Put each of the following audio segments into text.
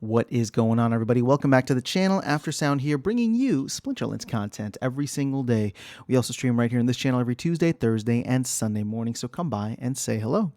What is going on, everybody? Welcome back to the channel. After Sound here, bringing you Splinterlands content every single day. We also stream right here in this channel every Tuesday, Thursday, and Sunday morning, so come by and say hello.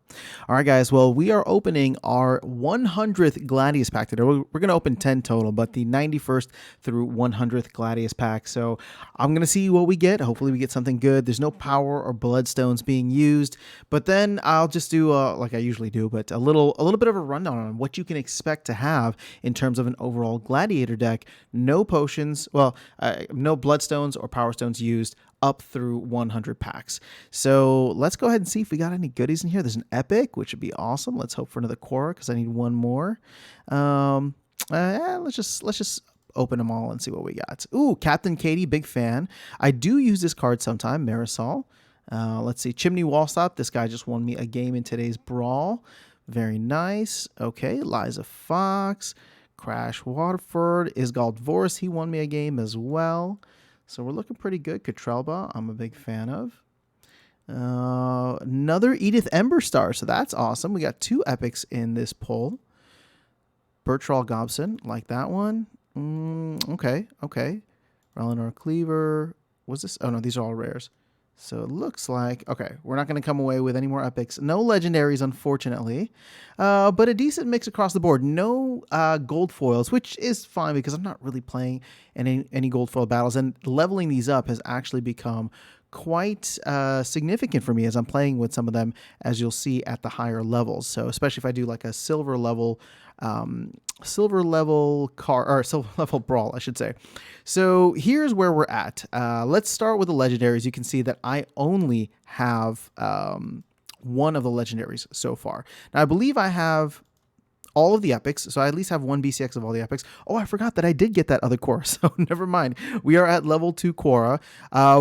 All right, guys. Well, we are opening our 100th Gladius pack today. We're going to open 10 total, but the 91st through 100th Gladius pack. So I'm going to see what we get. Hopefully, we get something good. There's no power or bloodstones being used, but then I'll just do like I usually do, but a little bit of a rundown on what you can expect to have in terms of an overall gladiator deck. No potions, well, no bloodstones or power stones used up through 100 packs. So let's go ahead and see if we got any goodies in here. There's an epic, which would be awesome. Let's hope for another Korra because I need one more. Let's just open them all and see what we got. Ooh, Captain Katie, big fan. I do use this card sometime. Marisol. Let's see, Chimney Wallstop. This guy just won me a game in today's brawl. Very nice. Okay, Liza Fox, Crash Waterford, Isgald Voris. He won me a game as well. So we're looking pretty good. Katrelba, I'm a big fan of. Another Edith Emberstar. So that's awesome. We got two epics in this pull. Bertrall Gobson, like that one. Okay. Eleanor Cleaver. Was this? Oh, no, these are all rares. So it looks like, okay, we're not going to come away with any more epics. No legendaries, unfortunately, but a decent mix across the board. No gold foils, which is fine because I'm not really playing any gold foil battles. And leveling these up has actually become quite significant for me as I'm playing with some of them, as you'll see at the higher levels. So especially if I do like a silver level brawl, I should say. So here's where we're at. Let's start with the legendaries. You can see that I only have one of the legendaries so far. Now I believe I have all of the epics, so I at least have one BCX of all the epics. Oh, I forgot that I did get that other Korra, so never mind. We are at level 2 Korra.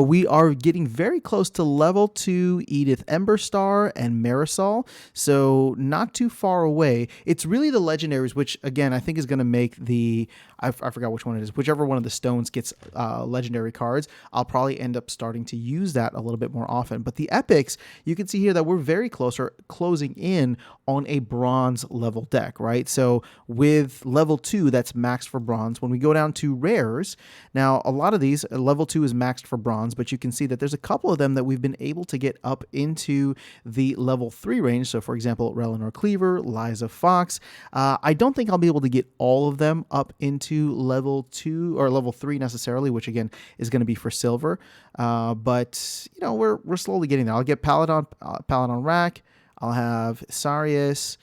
We are getting very close to level 2 Edith Emberstar and Marisol, so not too far away. It's really the legendaries, which again I think is going to make the I forgot which one it is. Whichever one of the stones gets legendary cards, I'll probably end up starting to use that a little bit more often. But the epics, you can see here that we're very close or closing in on a bronze level deck, right? So with level 2, that's maxed for bronze. When we go down to rares, now a lot of these, level 2 is maxed for bronze, but you can see that there's a couple of them that we've been able to get up into the level 3 range. So for example, Eleanor Cleaver, Liza Fox. I don't think I'll be able to get all of them up into level 2 or level 3 necessarily, which again is going to be for silver. But you know, we're slowly getting there. I'll get Paladin Rack. I'll have Sarius,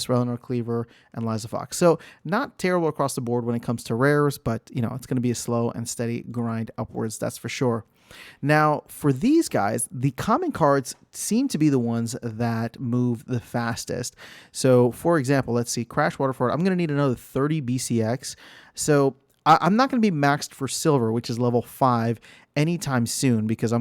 Eleanor Cleaver, and Liza Fox. So not terrible across the board when it comes to rares, but you know, it's going to be a slow and steady grind upwards, that's for sure. Now, for these guys, the common cards seem to be the ones that move the fastest. So, for example, let's see, Crash Waterford, I'm going to need another 30 BCX. So I'm not going to be maxed for silver, which is level 5, anytime soon, because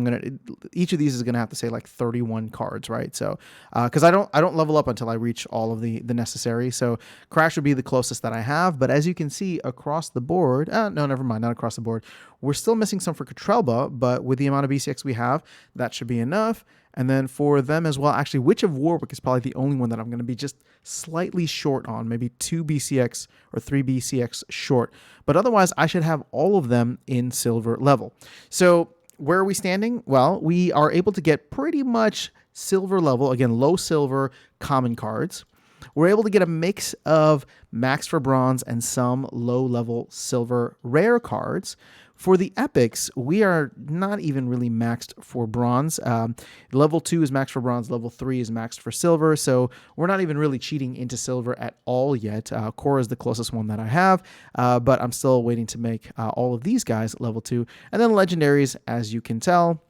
each of these is going to have to say like 31 cards, right? So because I don't level up until I reach all of the necessary. So Crash would be the closest that I have, but as you can see across the board, no, never mind, not across the board. We're still missing some for Katrelba, but with the amount of BCX we have, that should be enough. And then for them as well, actually, Witch of Warwick is probably the only one that I'm going to be just slightly short on, maybe 2 BCX or 3 BCX short. But otherwise, I should have all of them in silver level. So where are we standing? Well, we are able to get pretty much silver level, again, low silver common cards. We're able to get a mix of max for bronze and some low level silver rare cards. For the epics, we are not even really maxed for bronze. Level 2 is maxed for bronze. Level 3 is maxed for silver. So we're not even really cheating into silver at all yet. Korra is the closest one that I have, but I'm still waiting to make all of these guys level 2. And then legendaries, as you can tell,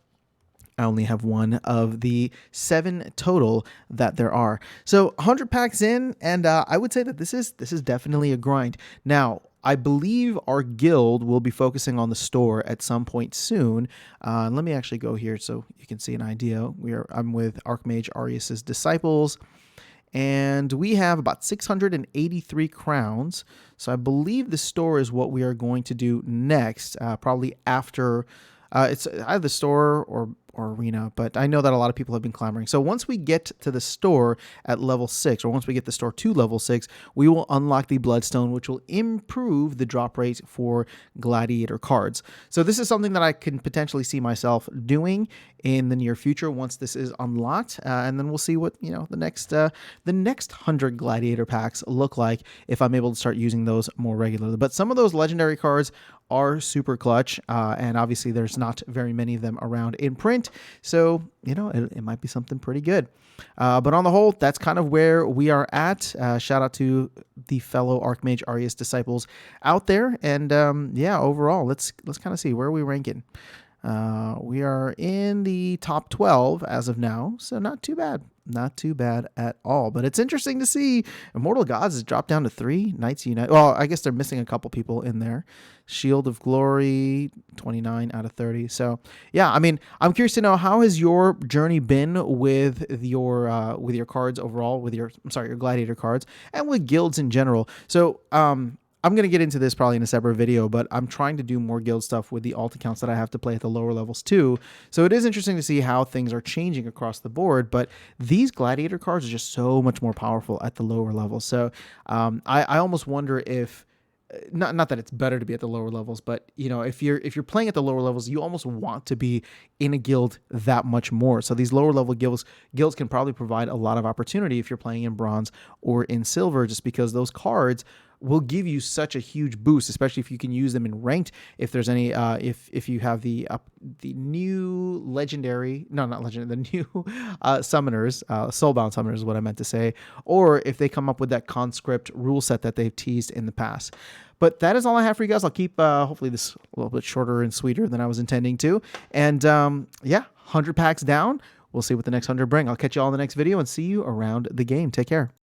I only have one of the 7 total that there are. So 100 packs in, and I would say that this is definitely a grind. Now, I believe our guild will be focusing on the store at some point soon. Let me actually go here so you can see an idea. I'm with Archmage Arius's Disciples, and we have about 683 crowns. So I believe the store is what we are going to do next, probably after. It's either the store or or arena, but I know that a lot of people have been clamoring. So once we get to the store at level 6, or once we get the store to level 6, we will unlock the Bloodstone, which will improve the drop rate for Gladiator cards. So this is something that I can potentially see myself doing in the near future once this is unlocked, and then we'll see what the next 100 Gladiator packs look like if I'm able to start using those more regularly. But some of those legendary cards are super clutch, and obviously there's not very many of them around in print, so it might be something pretty good. But on the whole, that's kind of where we are at. Shout out to the fellow Archmage Arius disciples out there, and yeah, overall, let's kind of see where are we ranking. We are in the top 12 as of now, so not too bad. Not too bad at all. But it's interesting to see Immortal Gods has dropped down to 3. Knights Unite. Well, I guess they're missing a couple people in there. Shield of Glory, 29 out of 30. So, yeah, I mean, I'm curious to know, how has your journey been with your cards overall, with your Gladiator cards, and with guilds in general. So, I'm going to get into this probably in a separate video, but I'm trying to do more guild stuff with the alt accounts that I have to play at the lower levels too. So it is interesting to see how things are changing across the board, but these Gladiator cards are just so much more powerful at the lower levels. So I almost wonder if, not that it's better to be at the lower levels, but if you're playing at the lower levels, you almost want to be in a guild that much more. So these lower level guilds can probably provide a lot of opportunity if you're playing in bronze or in silver, just because those cards will give you such a huge boost, especially if you can use them in ranked. If there's any, if you have the new legendary, no, not legendary, the new summoners, soulbound summoners is what I meant to say, or if they come up with that conscript rule set that they've teased in the past. But that is all I have for you guys. I'll keep hopefully this a little bit shorter and sweeter than I was intending to. And yeah, 100 packs down. We'll see what the next 100 bring. I'll catch you all in the next video and see you around the game. Take care.